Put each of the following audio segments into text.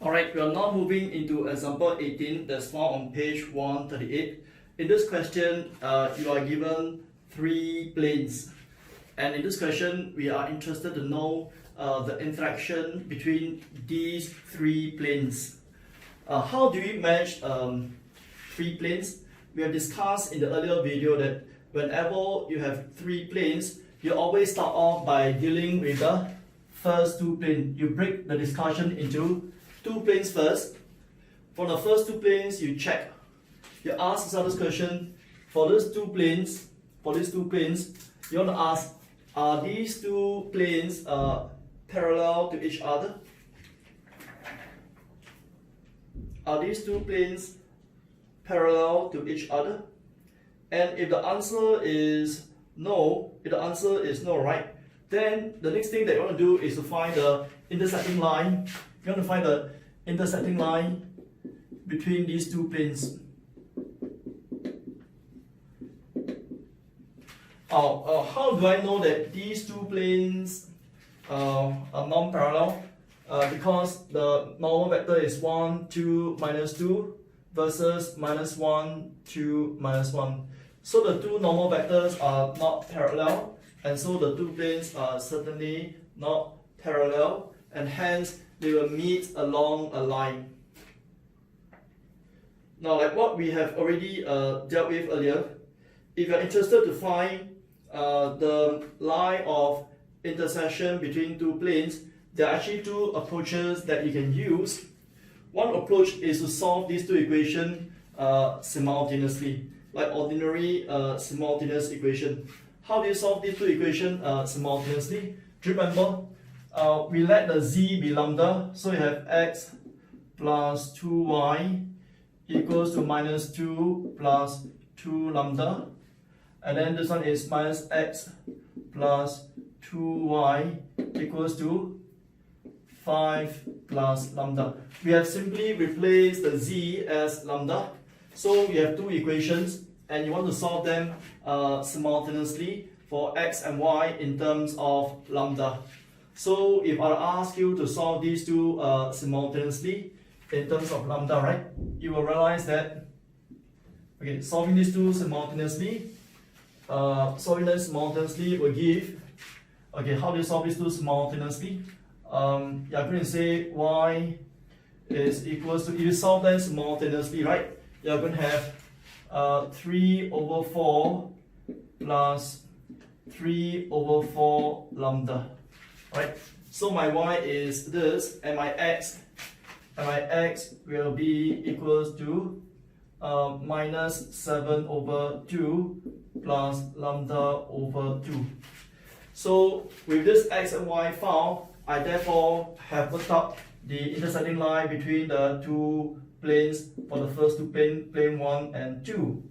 Alright, we are now moving into example 18 that's found on page 138. In this question, you are given three planes. And in this question, we are interested to know the interaction between these three planes. How do we manage three planes? We have discussed in the earlier video that whenever you have three planes, you always start off by dealing with the first two planes. You break the discussion into two planes first. For the first two planes, you check. You ask this question for these two planes. You want to ask: are these two planes parallel to each other? Are these two planes parallel to each other? And if the answer is no, right, then the next thing that you want to do is to find the intersecting line. You want to find the intersecting line between these two planes. How do I know that these two planes are non-parallel? Because the normal vector is 1, 2, minus 2 versus minus 1, 2, minus 1. So the two normal vectors are not parallel, and so the two planes are certainly not parallel, and hence they will meet along a line. Now, like what we have already dealt with earlier, if you are interested to find the line of intersection between two planes, there are actually two approaches that you can use. One approach is to solve these two equations simultaneously, like ordinary simultaneous equation. How do you solve these two equations simultaneously? Do you remember? We let the z be lambda, so you have x plus 2y equals to minus 2 plus 2 lambda. And then this one is minus x plus 2y equals to 5 plus lambda. We have simply replaced the z as lambda. So we have two equations and you want to solve them simultaneously for x and y in terms of lambda. So if I ask you to solve these two simultaneously in terms of lambda, right, you will realize that solving these two simultaneously will give, how do you solve these two simultaneously? You're going to say y is equals to, if you solve them simultaneously, right, you're going to have 3 over 4 plus 3 over 4 lambda, right? So my y is this, and my x will be equals to minus 7 over 2 plus lambda over 2. So with this x and y found, I therefore have worked out the intersecting line between the two planes for the first two plane 1 and 2.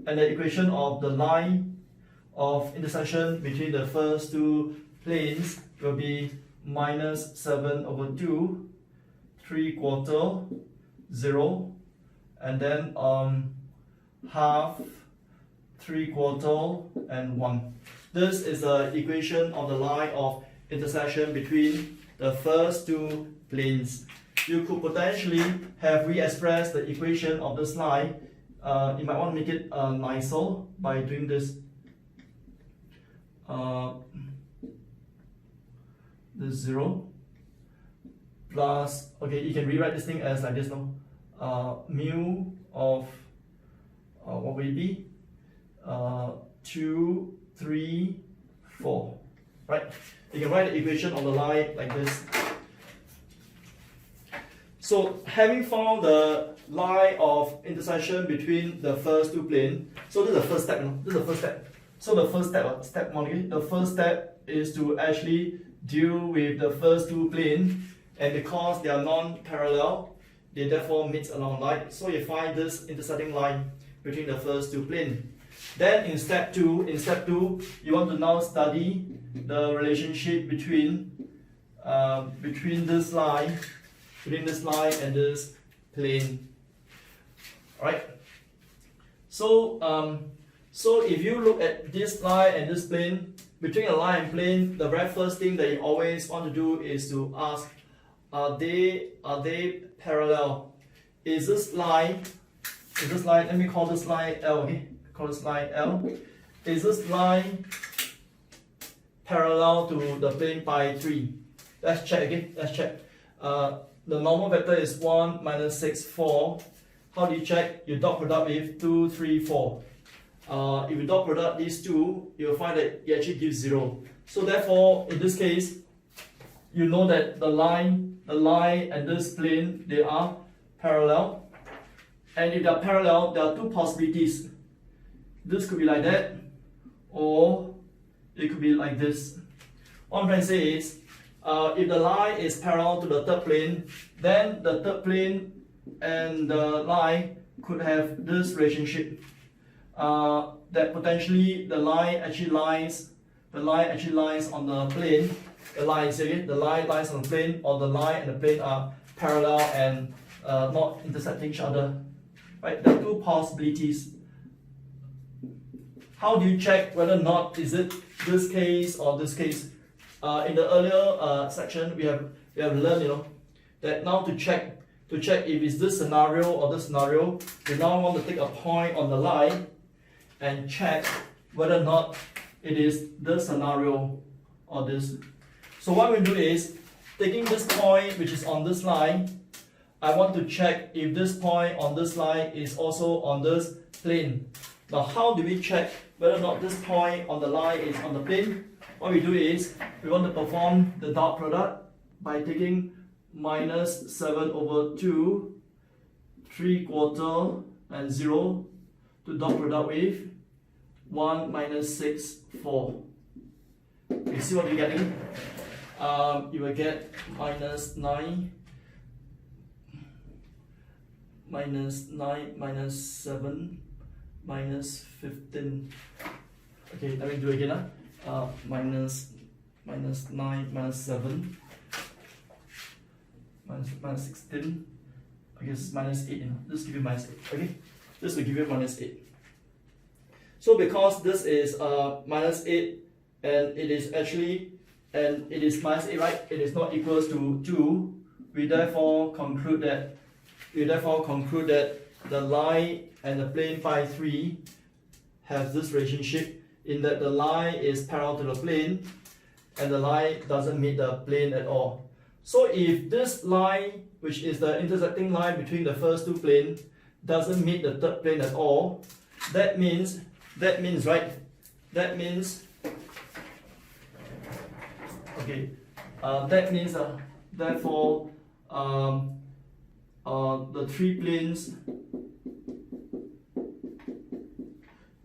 And the equation of the line of intersection between the first two planes will be minus 7 over 2, 3/4, 0, and then half, 3/4, and 1. This is the equation of the line of intersection between the first two planes. You could potentially have re-expressed the equation of this line. You might want to make it nicer by doing this. This 0 plus, you can rewrite this thing as like this now. Mu of what will it be? 2, 3, 4. Right? You can write the equation of the line like this. So having found the line of intersection between the first two planes, so this is the first step. So the first step, step 1, the first step is to actually deal with the first two planes, and because they are non-parallel, they therefore meet along line. So you find this intersecting line between the first two planes. Then in step 2, you want to now study the relationship between this line and this plane. Alright. So if you look at this line and this plane, between a line and plane, the very first thing that you always want to do is to ask, are they parallel? Is this line, let me call this line L, okay? Call this line L. Is this line parallel to the plane pi 3? Let's check, okay? Let's check. The normal vector is 1, minus 6, 4. How do you check? You dot product with 2, 3, 4. If you dot product these two, you'll find that it actually gives 0. So therefore, in this case, you know that the line and this plane, they are parallel. And if they are parallel, there are two possibilities. This could be like that, or it could be like this. What I'm trying to say is, if the line is parallel to the third plane, then the third plane and the line could have this relationship. That potentially the line actually lies on the plane. The line lies on the plane, or the line and the plane are parallel and not intersecting each other. Right? There are two possibilities. How do you check whether or not is it this case or this case? In the earlier section, we have learned, that now to check if it's this scenario or this scenario, we now want to take a point on the line and check whether or not it is this scenario or this. So what we do is, taking this point which is on this line, I want to check if this point on this line is also on this plane. Now how do we check whether or not this point on the line is on the plane? What we do is, we want to perform the dot product by taking minus 7 over 2, 3/4 and 0 to dot product with 1 minus 6, 4. You see what you're getting? You will get minus 9, minus 7, minus 15. Okay, let me do it again. Minus 9, minus 7, minus 16. Okay, it's minus 8. This give you minus 8. Okay, this will give you minus 8. So because this is minus 8 and it is minus 8, right? It is not equals to 2. We therefore conclude that the line and the plane pi 3 have this relationship, in that the line is parallel to the plane and the line doesn't meet the plane at all. So if this line, which is the intersecting line between the first two planes, doesn't meet the third plane at all, that means therefore the three planes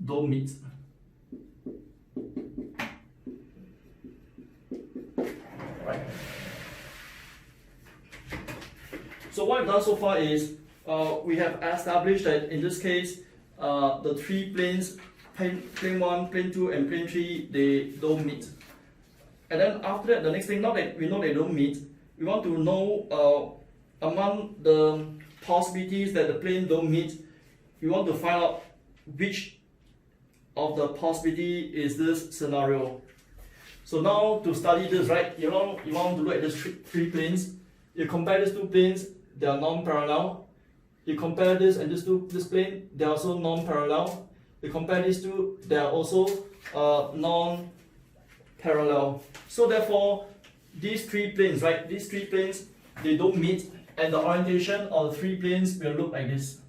don't meet. Right. So what we've done so far is we have established that in this case the three planes, plane 1, plane 2 and plane 3, they don't meet. And then after that, the next thing, now that we know they don't meet, we want to know among the possibilities that the plane don't meet, we want to find out which of the possibility is this scenario. So now to study this, right, you want to look at these three planes. You compare these two planes, they are non-parallel. You compare this and this plane, they are also non-parallel. You compare these two, they are also non-parallel. So therefore, these three planes, right, they don't meet, and the orientation of the three planes will look like this.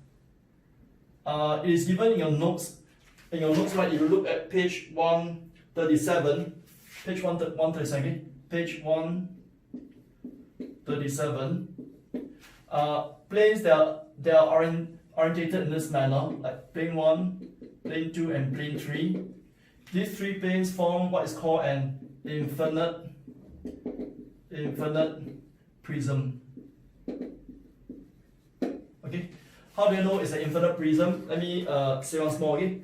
It is given in your notes. In your notes, right, if you look at page 137, page 137, page 137, planes they are orientated in this manner, like plane 1, plane 2 and plane 3. These three planes form what is called an infinite prism. Okay, how do you know it's an infinite prism? Let me say once more. Okay,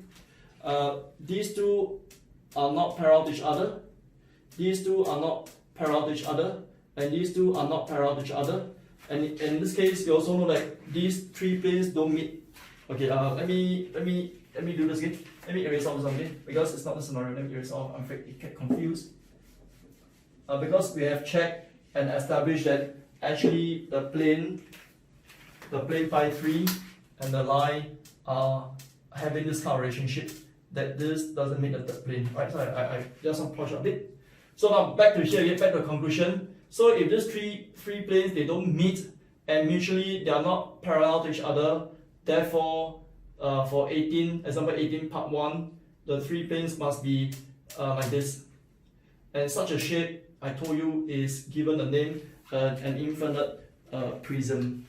these two are not parallel to each other. These two are not parallel to each other, and these two are not parallel to each other. And in this case, you also know that these three planes don't meet. Okay, let me do this again. Let me erase off something because it's not the scenario. Let me erase off. I'm afraid it get confused. Because we have checked and established that actually the plane phi 3 and the line are having this kind of relationship, that this doesn't meet the third plane, right? So I just want to polish a bit. So now back to here again, back to the conclusion. So if these three planes, they don't meet and mutually they are not parallel to each other, therefore for 18, example 18 part 1, the three planes must be like this. And such a shape, I told you, is given the name an infinite prism.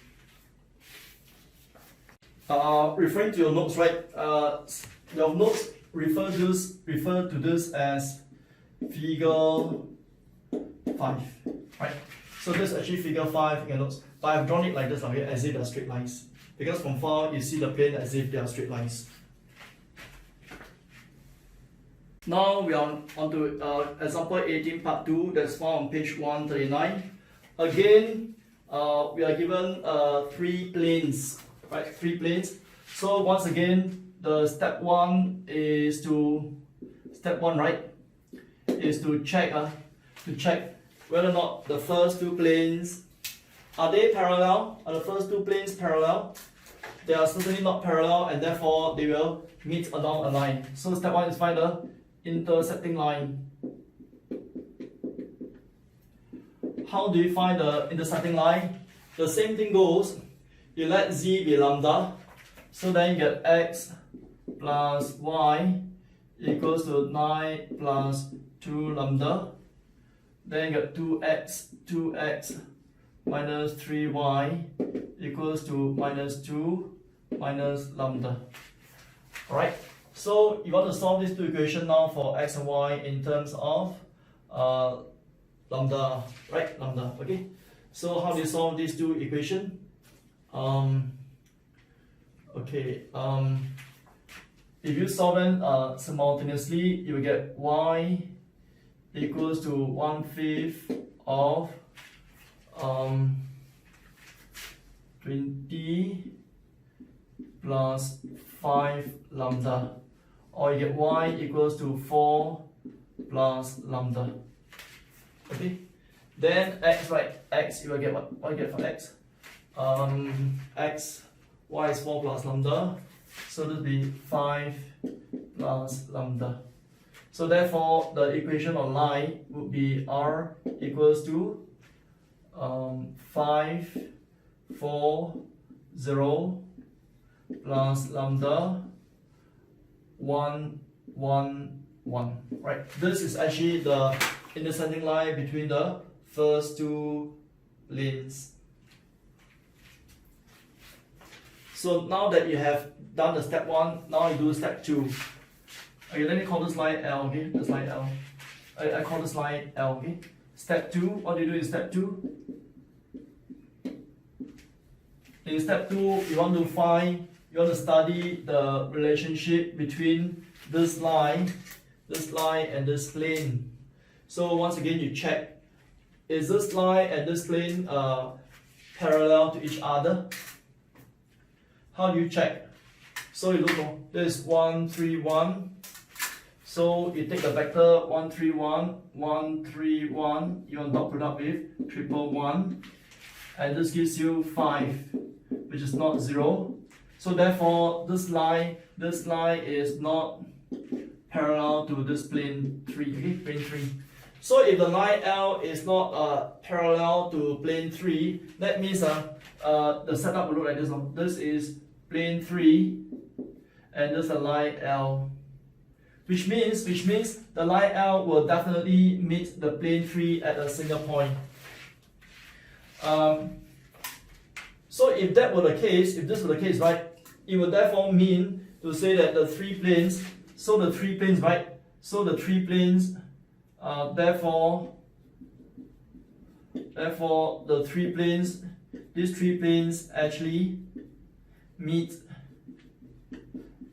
Referring to your notes, right? Your notes refer to this as figure 5, right? So this is actually figure 5 in your notes, but I've drawn it like this, okay, as if they are straight lines. Because from far you see the plane as if they are straight lines. Now we are on to example 18 part 2, that's found on page 139. Again, we are given 3 planes, right? 3 planes. So once again, the step 1 is to check whether or not the first 2 planes are they parallel. Are the first 2 planes parallel? They are certainly not parallel, and therefore they will meet along a line. So step 1 is find the intersecting line. How do you find the intersecting line? The same thing goes. You let z be lambda, so then you get x plus y equals to 9 plus 2 lambda. Then you get 2x minus 3y equals to minus 2 minus lambda. Alright, so you want to solve these 2 equations now for x and y in terms of lambda, right? Lambda, okay? So how do you solve these 2 equations? If you solve them simultaneously, you will get y equals to 1/5 of 20 plus 5 lambda, or you get y equals to 4 plus lambda. Okay, then x, right? X, you will get what you get for x? Y is 4 plus lambda, so this will be 5 plus lambda. So therefore, the equation of line would be r equals to 5, 4, 0 plus lambda 1, 1, 1. Right? This is actually the intersecting line between the first 2 lanes. So now that you have done the step 1, now you do step 2. Okay, let me call this line L, okay? This line L. I call this line L, okay? Step 2, what do you do in step 2? In step 2, you want to study the relationship between this line and this plane. So once again, you check, is this line and this plane parallel to each other? How do you check? So you look for this 1, 3, 1. So you take the vector 1, 3, 1, 1, 3, 1. You want dot product with triple 1, and this gives you 5, which is not 0. So therefore, this line is not parallel to this plane 3. Okay, plane 3. So if the line L is not parallel to plane 3, that means the setup will look like this one. This is plane 3, and this is the line L, which means the line L will definitely meet the plane 3 at a single point. So if that were the case, if this were the case, right, it would therefore mean to say that the 3 planes, right? So the 3 planes, therefore the 3 planes, these 3 planes actually meet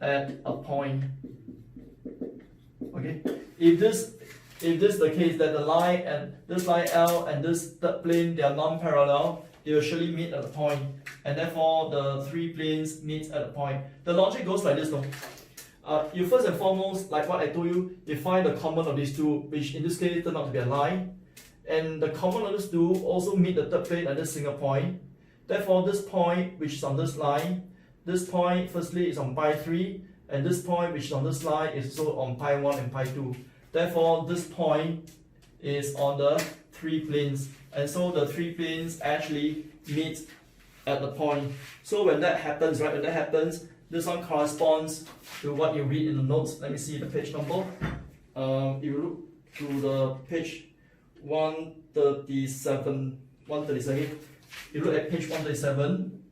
at a point. Okay, if this is the case, that the line and this line L and this third plane, they are non-parallel, they will surely meet at a point, and therefore the 3 planes meet at a point. The logic goes like this though. You first and foremost, like what I told you, you find the common of these 2, which in this case turned out to be a line, and the common of these two also meet the third plane at this single point. Therefore, this point which is on this line, this point firstly is on pi 3, and this point which is on this line is also on pi 1 and pi 2. Therefore, this point is on the 3 planes, and so the 3 planes actually meet at the point. So when that happens, right, this one corresponds to what you read in the notes. Let me see the page number. If you look to the page 137, you look at page 137,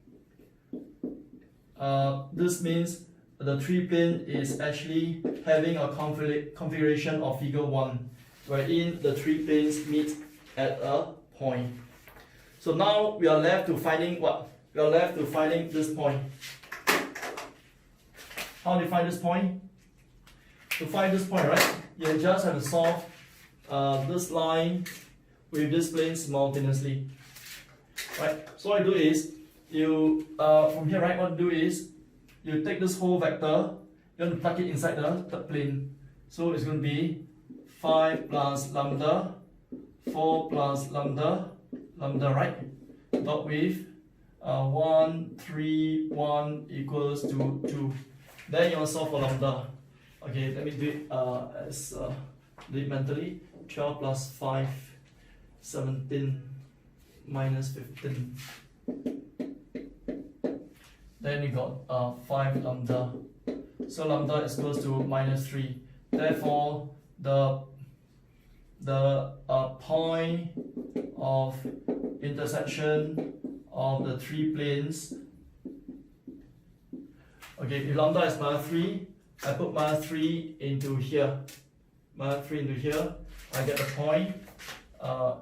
this means the 3 plane is actually having a configuration of figure 1, wherein the 3 planes meet at a point. So now we are left to finding what? We are left to finding this point. How do you find this point? To find this point, right, you just have to solve this line with this plane simultaneously. Right? So what you do is, you from here, right, what you do is, you take this whole vector, you want to plug it inside the third plane. So it's going to be 5 plus lambda, 4 plus lambda, right? Dot with 1, 3, 1 equals to 2. Then you want to solve for lambda. Okay, let me do it do it mentally. 12 plus 5, 17 minus 15. Then you got 5 lambda. So lambda is equals to minus 3. Therefore, the point of intersection of the 3 planes. Okay, if lambda is minus 3, I put minus 3 into here. Minus 3 into here, I get the point.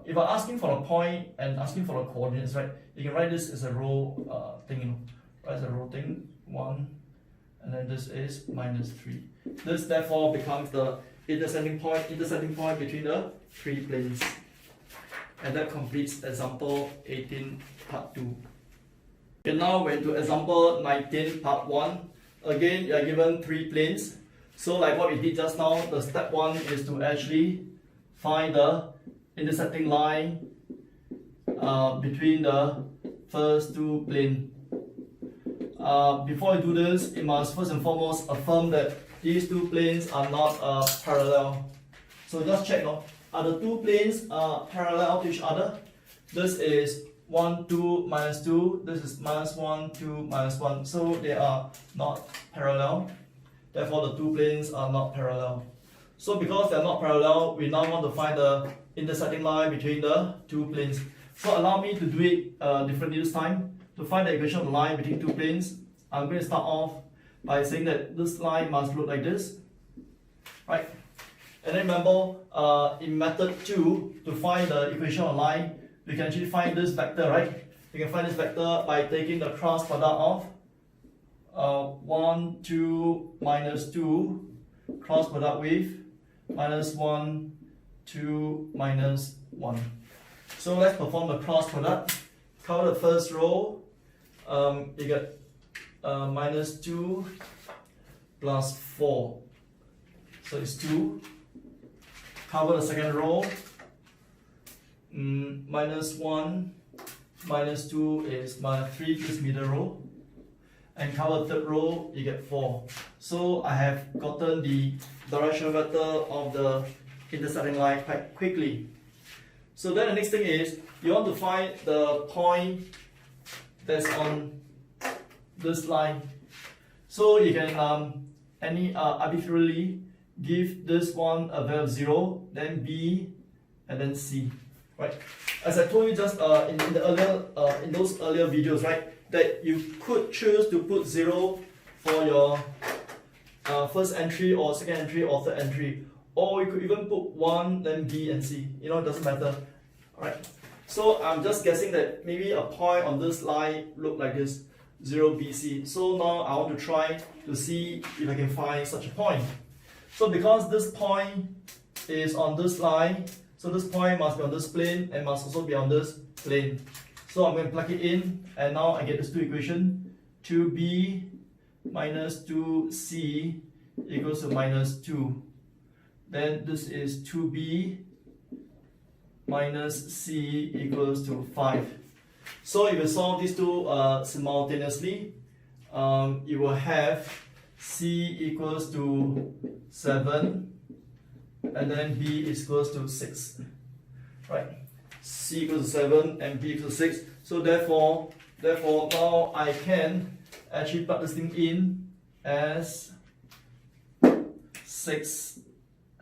If I'm asking for a point and asking for the coordinates, right, you can write this as a row thing, you know. Right, as a row thing, 1, and then this is minus 3. This therefore becomes the intersecting point between the 3 planes. And that completes example 18 part 2. Okay, now we're into example 19 part 1. Again, you are given 3 planes. So like what we did just now, the step 1 is to actually find the intersecting line between the first 2 planes. Before you do this, you must first and foremost affirm that these 2 planes are not parallel. So just check, no? Are the 2 planes parallel to each other? This is 1, 2, minus 2. This is minus 1, 2, minus 1. So they are not parallel. Therefore, the 2 planes are not parallel. So because they are not parallel, we now want to find the intersecting line between the 2 planes. So allow me to do it differently this time. To find the equation of the line between 2 planes, I'm going to start off by saying that this line must look like this, right? And then remember, in method 2, to find the equation of the line, we can actually find this vector, right? You can find this vector by taking the cross product of 1, 2, minus 2, cross product with minus 1, 2, minus 1. So let's perform the cross product. Cover the first row, you get minus 2 plus 4, so it's 2. Cover the second row, minus 1 minus 2 is minus 3, this middle row, and cover the third row, you get 4. So I have gotten the directional vector of the intersecting line quite quickly. So then the next thing is, you want to find the point that's on this line. So you can arbitrarily give this one a value of 0, then B, and then C. Right? As I told you just in those earlier videos, right, that you could choose to put 0 for your first entry or second entry or third entry, or you could even put 1, then B and C. You know, it doesn't matter. Alright. So I'm just guessing that maybe a point on this line look like this, 0, B, C. So now I want to try to see if I can find such a point. So because this point is on this line, so this point must be on this plane and must also be on this plane. So I'm going to plug it in, and now I get this 2 equation. 2b minus 2c equals to minus 2. Then this is 2b minus c equals to 5. So if you solve these two simultaneously, you will have c equals to 7 and then b is equals to 6. Right? C equals to 7 and b equals to 6. So therefore now I can actually plug this thing in as 6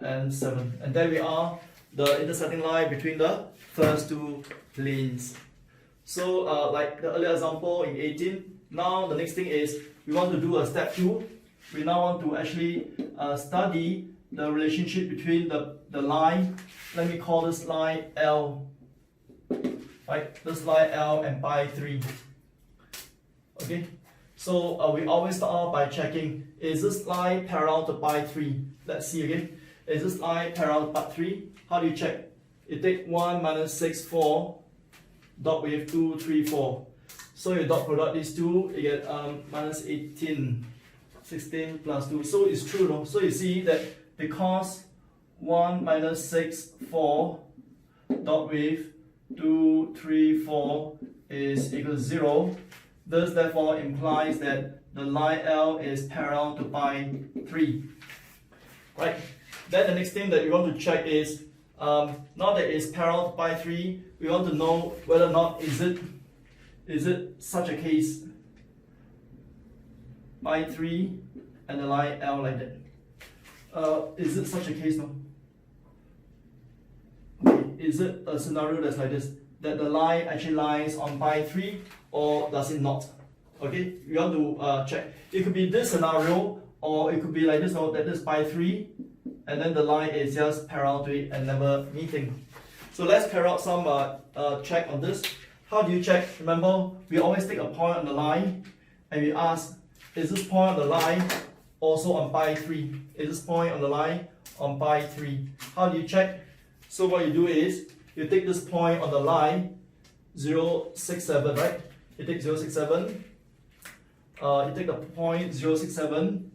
and 7. And there we are, the intersecting line between the first two planes. So like the earlier example in 18, now the next thing is we want to do a step 2. We now want to actually study the relationship between the line, let me call this line L, right? This line L and pi 3. Okay, so we always start off by checking, is this line parallel to pi 3? Let's see again. Is this line parallel to pi 3? How do you check? You take 1 minus 6, 4, dot with 2, 3, 4. So you dot product these two, you get minus 18, 16 plus 2. So it's true, no? So you see that because 1 minus 6, 4, dot with 2, 3, 4 is equal to 0, this therefore implies that the line L is parallel to pi 3. Right? Then the next thing that we want to check is, now that it's parallel to pi 3, we want to know whether or not is it such a case, pi 3 and the line L like that. Is it such a case now? Okay, is it a scenario that's like this, that the line actually lies on pi 3, or does it not? Okay, we want to check. It could be this scenario, or it could be like this, that this pi 3, and then the line is just parallel to it and never meeting. So let's carry out some check on this. How do you check? Remember, we always take a point on the line, and we ask, is this point on the line also on pi 3? Is this point on the line on pi 3? How do you check? So what you do is, you take this point on the line 0, 6, 7, right? You take 0, 6, 7. You take the point 0, 6, 7,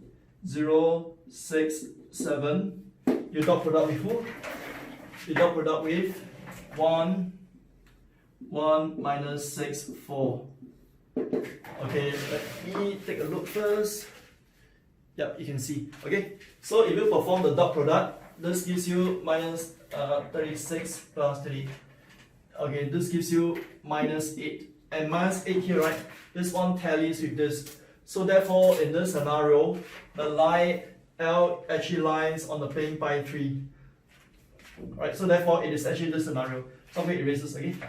0, 6, 7. You dot product with who? You dot product with 1 minus 6, 4. Okay, let me take a look first. Yep, you can see. Okay, so if you perform the dot product, this gives you minus 36 plus 30. Okay, this gives you minus 8. And minus 8 here, right? This one tallies with this. So therefore, in this scenario, the line L actually lies on the plane pi 3. Right, so therefore, it is actually this scenario. So I'm going to erase this again.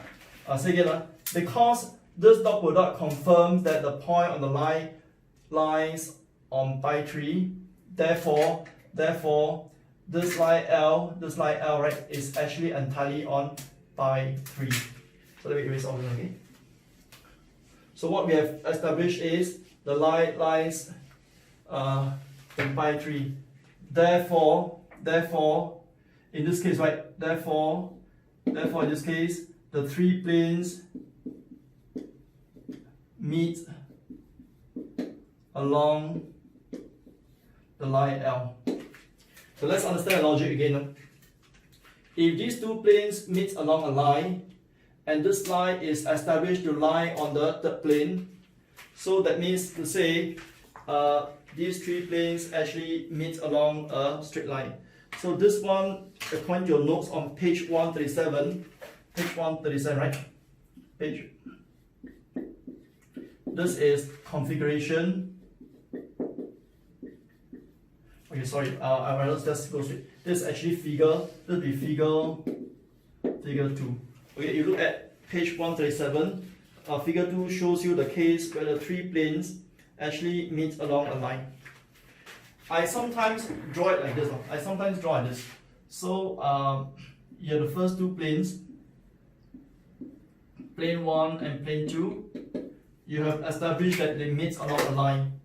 Say again, because this dot product confirms that the point on the line lies on pi 3, therefore this line L, right, is actually entirely on pi 3. So let me erase all of them again. So what we have established is the line lies in pi 3. Therefore, in this case, right, therefore in this case, the three planes meet along the line L. So let's understand the logic again. If these two planes meet along a line, and this line is established to lie on the third plane, so that means to say these three planes actually meet along a straight line. So this one, according to your notes on page 137, right? This is configuration. Okay, sorry, I will just go straight. This is actually figure, this will be figure 2. Okay, you look at page 137, figure 2 shows you the case where the three planes actually meet along a line. I sometimes draw it like this. So, you have the first two planes, plane 1 and plane 2. You have established that they meet along a line.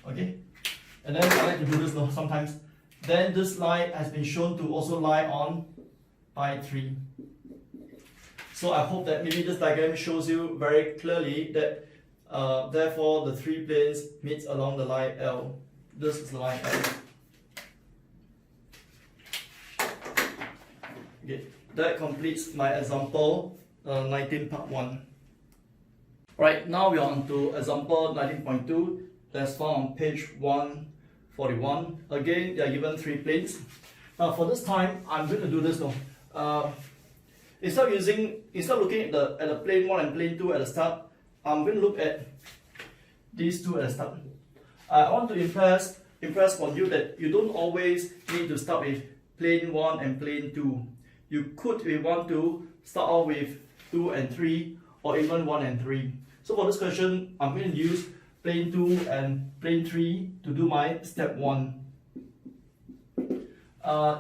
Okay? And then I like to do this sometimes. Then this line has been shown to also lie on pi 3. So I hope that maybe this diagram shows you very clearly that therefore the three planes meet along the line L. This is the line L. Okay, that completes my example 19 part 1. Right, now we are on to example 19.2. That's found on page 141. Again, they are given 3 planes. Now for this time, I'm going to do this now. Instead of looking at the plane 1 and plane 2 at the start, I'm going to look at these two at the start. I want to impress on you that you don't always need to start with plane 1 and plane 2. You could, if you want to, start off with 2 and 3, or even 1 and 3. So for this question, I'm going to use plane 2 and plane 3 to do my step 1.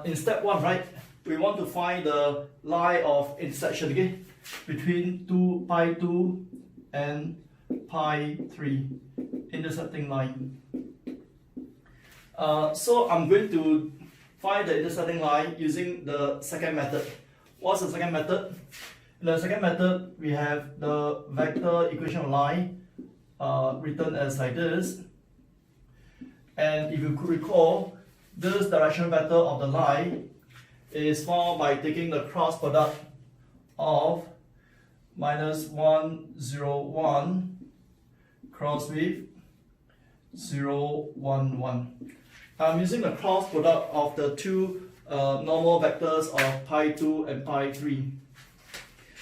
In step 1, right, we want to find the line of intersection, okay, between pi 2 and pi 3, intersecting line. So I'm going to find the intersecting line using the second method. What's the second method? In the second method, we have the vector equation of line written as like this. And if you could recall, this direction vector of the line is found by taking the cross product of -1, 0, 1 cross with 0, 1, 1. I'm using the cross product of the two normal vectors of pi 2 and pi 3.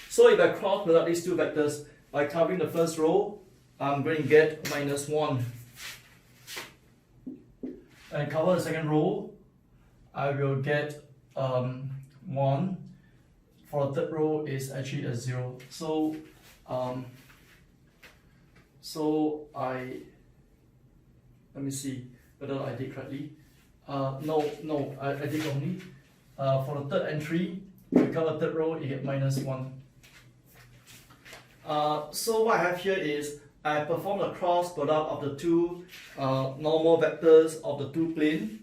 So if I cross product these two vectors by covering the first row, I'm going to get -1. And cover the second row, I will get 1. For the third row is actually a 0. So let me see whether I did correctly. No, I did only. For the third entry, you cover third row, you get -1. So what I have here is I perform the cross product of the two normal vectors of the two planes.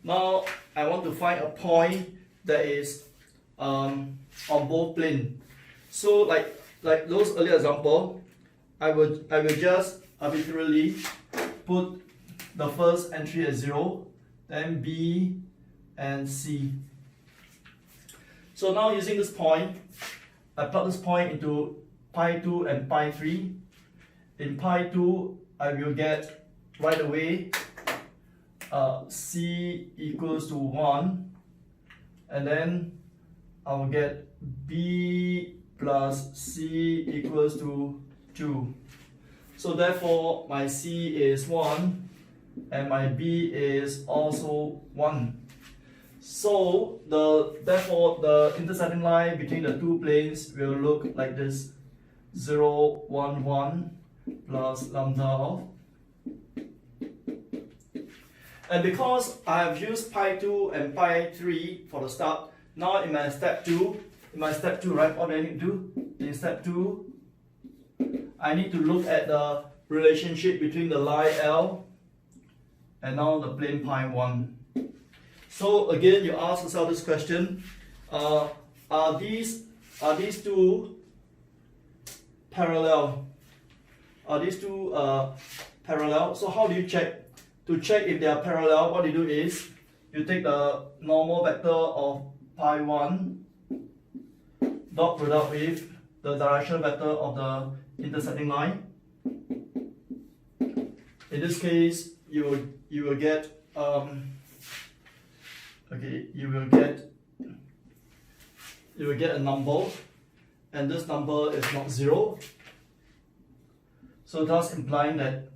Now I want to find a point that is on both planes. So like those earlier example, I will just arbitrarily put the first entry as 0, then B and C. So now using this point, I plug this point into pi 2 and pi 3. In pi 2, I will get right away C equals to 1, and then I will get B plus C equals to 2. So therefore my C is 1 and my B is also 1. So therefore the intersecting line between the two planes will look like this: 0, 1, 1 plus lambda of. And because I have used pi 2 and pi 3 for the start, now in my step 2, right, what do I need to do? In step 2, I need to look at the relationship between the line L and now the plane pi 1. So again, you ask yourself this question: are these two parallel? Are these two parallel? So how do you check? To check if they are parallel, what you do is you take the normal vector of pi 1 dot product with the direction vector of the intersecting line. In this case, you will get you will get a number, and this number is not 0. So thus implying that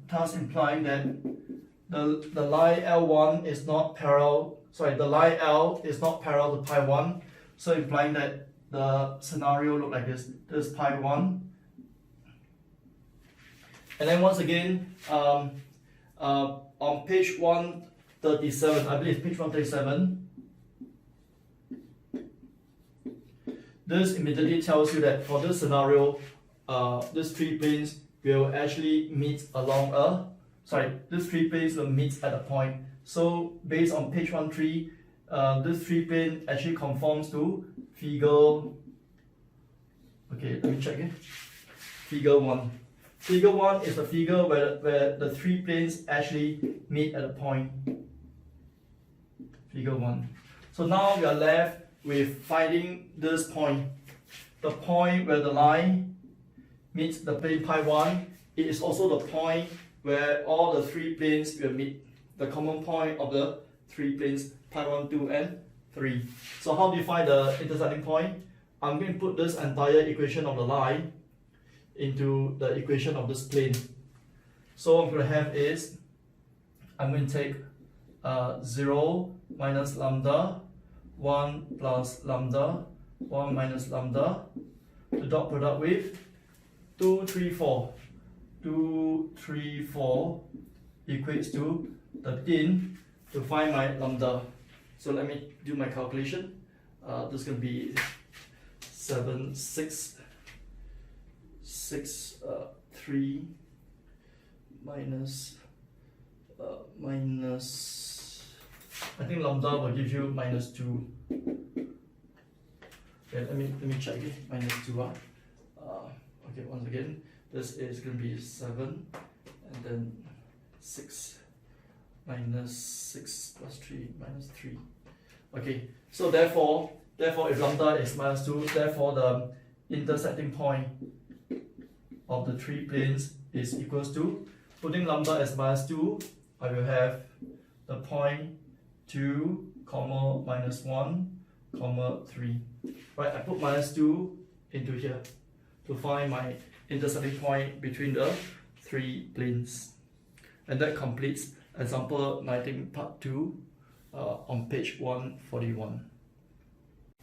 the line L1 is not parallel. Sorry, the line L is not parallel to pi 1. So implying that the scenario look like this. This is pi 1. And then once again, on page 137, I believe page 137, this immediately tells you that for this scenario, these three planes will actually meet along these three planes will meet at a point. So based on page 13, this three plane actually conforms to figure. Okay, let me check it. Figure 1. Figure 1 is the figure where the three planes actually meet at a point. Figure 1. So now we are left with finding this point. The point where the line meets the plane pi 1, it is also the point where all the three planes will meet. The common point of the three planes pi 1, 2 and 3. So how do you find the intersecting point? I'm going to put this entire equation of the line into the equation of this plane. So what I'm going to have is, I'm going to take 0 minus lambda, 1 plus lambda, 1 minus lambda, the dot product with 2, 3, 4. 2, 3, 4 equates to 13 to find my lambda. So let me do my calculation. This is going to be 7, 6, 3 minus I think lambda will give you minus 2. Okay, let me check it. Minus 2. Okay, once again, this is going to be 7 and then 6 minus 6 plus 3 minus 3. Okay, so therefore if lambda is minus 2, therefore the intersecting point of the three planes is equals to, putting lambda as minus 2, I will have the point 2, comma, minus 1, comma, 3. Right, I put minus 2 into here to find my intersecting point between the three planes. And that completes example 19 part 2 on page 141.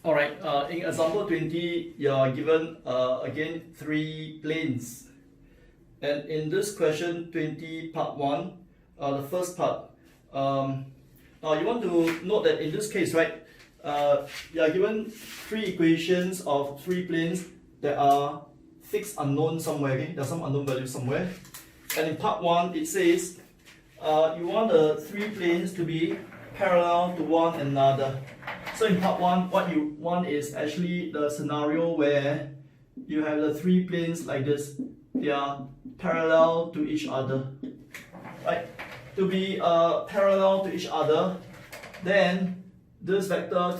Alright, in example 20, you are given again three planes. And in this question 20 part 1, the first part, now you want to note that in this case, right, you are given three equations of three planes that are fixed unknown somewhere, okay? There's some unknown value somewhere. And in part 1, it says you want the three planes to be parallel to one another. So in part 1, what you want is actually the scenario where you have the three planes like this. They are parallel to each other, right? To be parallel to each other, then this vector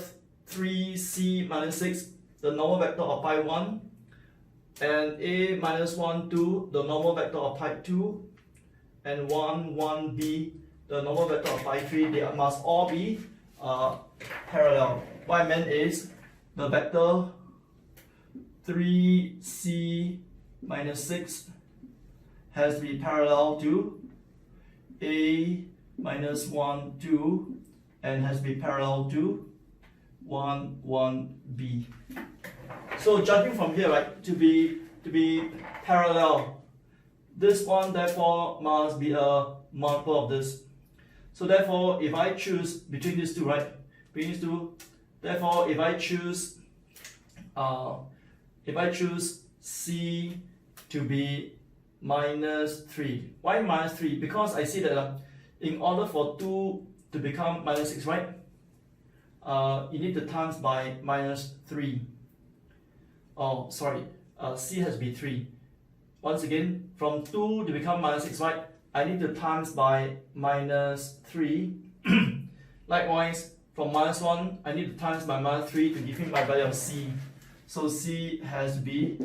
3c minus 6, the normal vector of pi 1, and a minus 1, 2, the normal vector of pi 2, and 1, 1b, the normal vector of pi 3, they must all be parallel. What I meant is the vector 3c minus 6 has to be parallel to a minus 1, 2, and has to be parallel to 1, 1b. So judging from here, right, to be parallel, this one therefore must be a multiple of this. So therefore, if I choose between these two, right, between these two, therefore if I choose C to be minus 3. Why minus 3? Because I see that in order for 2 to become minus 6, right, you need to times by minus 3. Oh, sorry, C has to be 3. Once again, from 2 to become minus 6, right, I need to times by minus 3. Likewise, from minus 1, I need to times by minus 3 to give me my value of C. So C has to be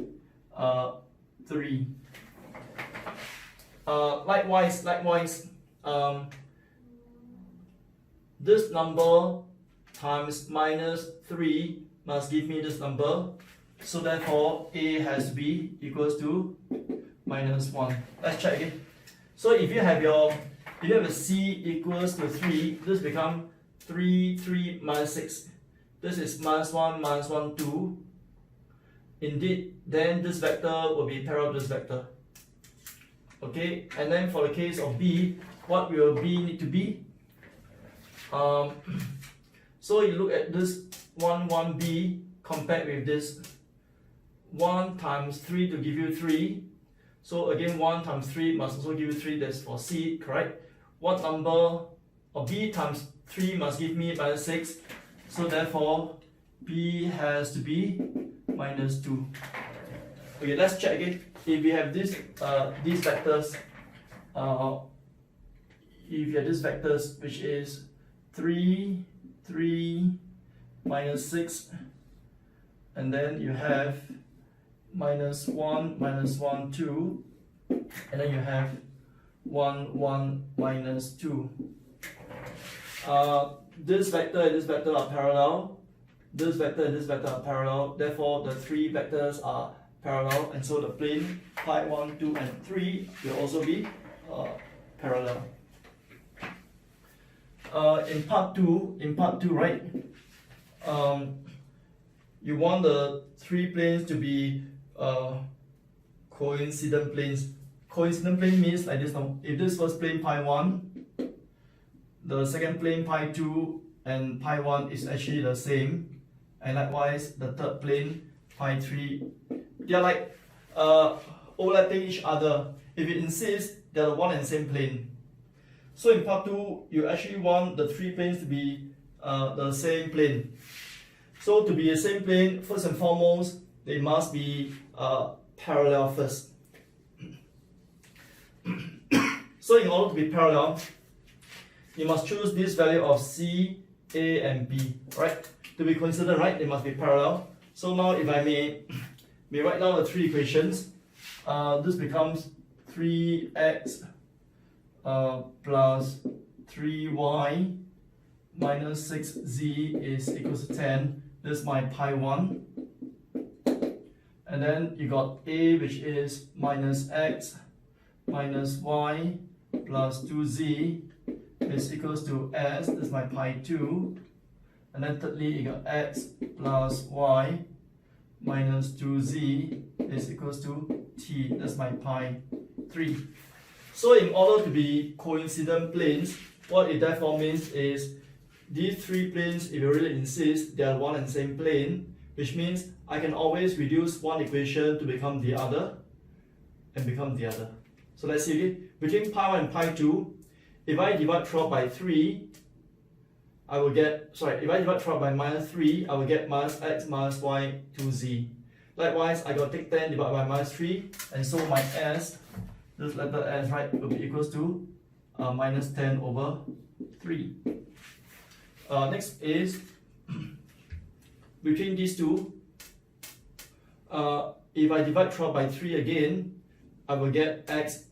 3. Likewise, this number times minus 3 must give me this number. So therefore, A has to be equals to minus 1. Let's check again. So if you have a C equals to 3, this becomes 3, 3 minus 6. This is minus 1, minus 1, 2. Indeed, then this vector will be parallel to this vector. Okay, and then for the case of B, what will B need to be? So you look at this 1, 1b compared with this 1 times 3 to give you 3. So again, 1 times 3 must also give you 3. That's for C, correct? What number of B times 3 must give me minus 6. So therefore, B has to be minus 2. Okay, let's check again. If you have these vectors, if you have these vectors, which is 3, 3, minus 6, and then you have minus 1, 2, and then you have 1, 1, minus 2. This vector and this vector are parallel. This vector and this vector are parallel. Therefore, the three vectors are parallel, and so the plane pi 1, 2, and 3 will also be parallel. In part two, right? You want the three planes to be coincident planes. Coincident plane means like this now. If this was plane pi 1, the second plane pi 2 and pi 1 is actually the same, and likewise the third plane pi 3, they are like overlapping each other. If you insist they are the one and same plane. So in part 2, you actually want the three planes to be the same plane. So to be the same plane, first and foremost, they must be parallel first. So in order to be parallel, you must choose this value of C, A, and B, right? To be coincident, right? They must be parallel. So now if I may write down the three equations, this becomes 3x plus 3y minus 6z is equals to 10. This is my pi 1. And then you got A, which is minus x minus y plus 2z is equals to s. This is my pi 2. And then thirdly, you got x plus y minus 2z is equals to t. That's my pi 3. So in order to be coincident planes, what it therefore means is these three planes, if you really insist, they are one and same plane, which means I can always reduce one equation to become the other and become the other. So let's see again. Between pi 1 and pi 2, if I divide 12 by 3, I will get, if I divide 12 by minus 3, I will get minus x minus y 2z. Likewise, I got to take 10 divided by minus 3, and so my s, this letter s, right, will be equals to minus 10 over 3. Next is between these two, if I divide 12 by 3 again, I will get x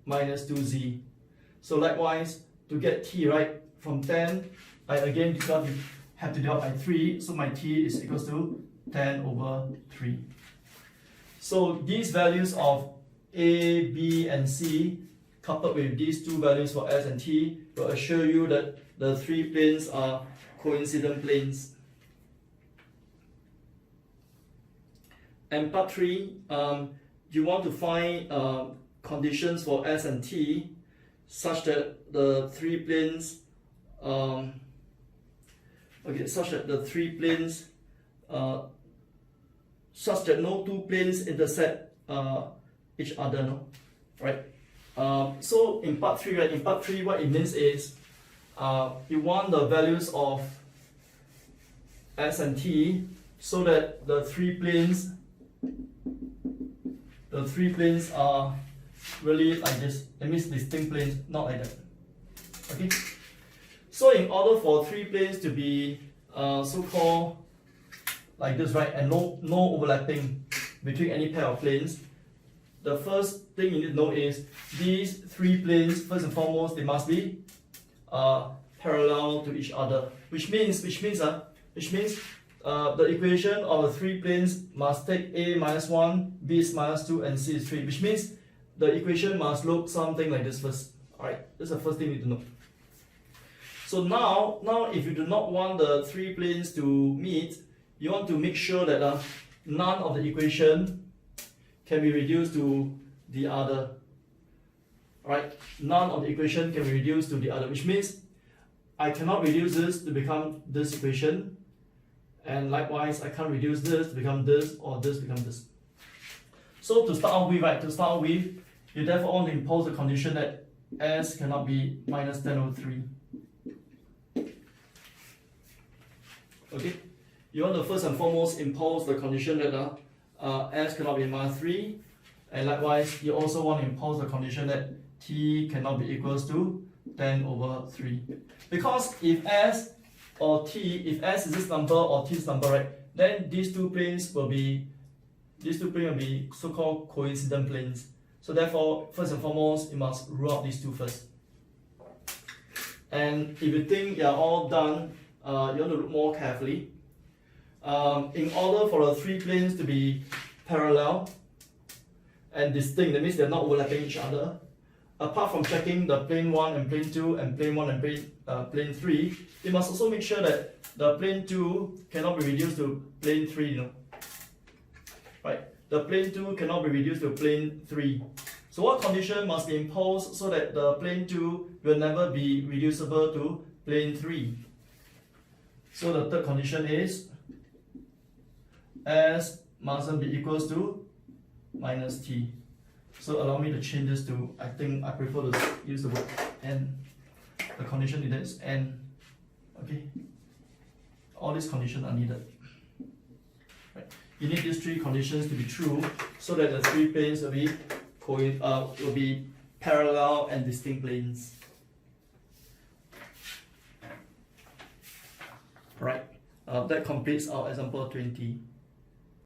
minus 2z. So likewise, to get t, right, from 10, I again have to divide by 3, so my t is equals to 10 over 3. So these values of A, B, and C, coupled with these two values for s and t, will assure you that the three planes are coincident planes. And part 3, you want to find conditions for s and t such that the three planes such that no two planes intersect each other, no? Right? So in part 3, right, what it means is you want the values of s and t so that the three planes are really like this. That means distinct planes, not like that. Okay. So in order for three planes to be so-called like this, right, and no overlapping between any pair of planes, the first thing you need to know is these three planes, first and foremost, they must be parallel to each other, which means the equation of the three planes must take A minus 1, B is minus 2, and C is 3, which means the equation must look something like this first. Alright, that's the first thing you need to know. So now if you do not want the three planes to meet, you want to make sure that none of the equation can be reduced to the other. Alright, none of the equation can be reduced to the other, which means I cannot reduce this to become this equation, and likewise I can't reduce this to become this, or this become this. So to start off with, you therefore want to impose the condition that s cannot be minus 10 over 3. Okay, you want to first and foremost impose the condition that s cannot be minus 3, and likewise you also want to impose the condition that t cannot be equals to 10 over 3. Because if s or t, if s is this number or t is this number, right? Then these two planes will be so-called coincident planes. So therefore, first and foremost, you must rule out these two first. And if you think you're all done, you want to look more carefully. In order for the three planes to be parallel and distinct, that means they're not overlapping each other, apart from checking the plane 1 and plane 2 and plane 1 and plane 3, you must also make sure that the plane 2 cannot be reduced to plane 3, you know. Right? The plane 2 cannot be reduced to plane 3. So what condition must be imposed so that the plane 2 will never be reducible to plane 3? So the third condition is S mustn't be equals to minus t. So allow me to change this to, I think I prefer to use the word n. The condition needed is n. Okay. All these conditions are needed. Right. You need these three conditions to be true so that the three planes will be parallel and distinct planes. Right. That completes our example 20.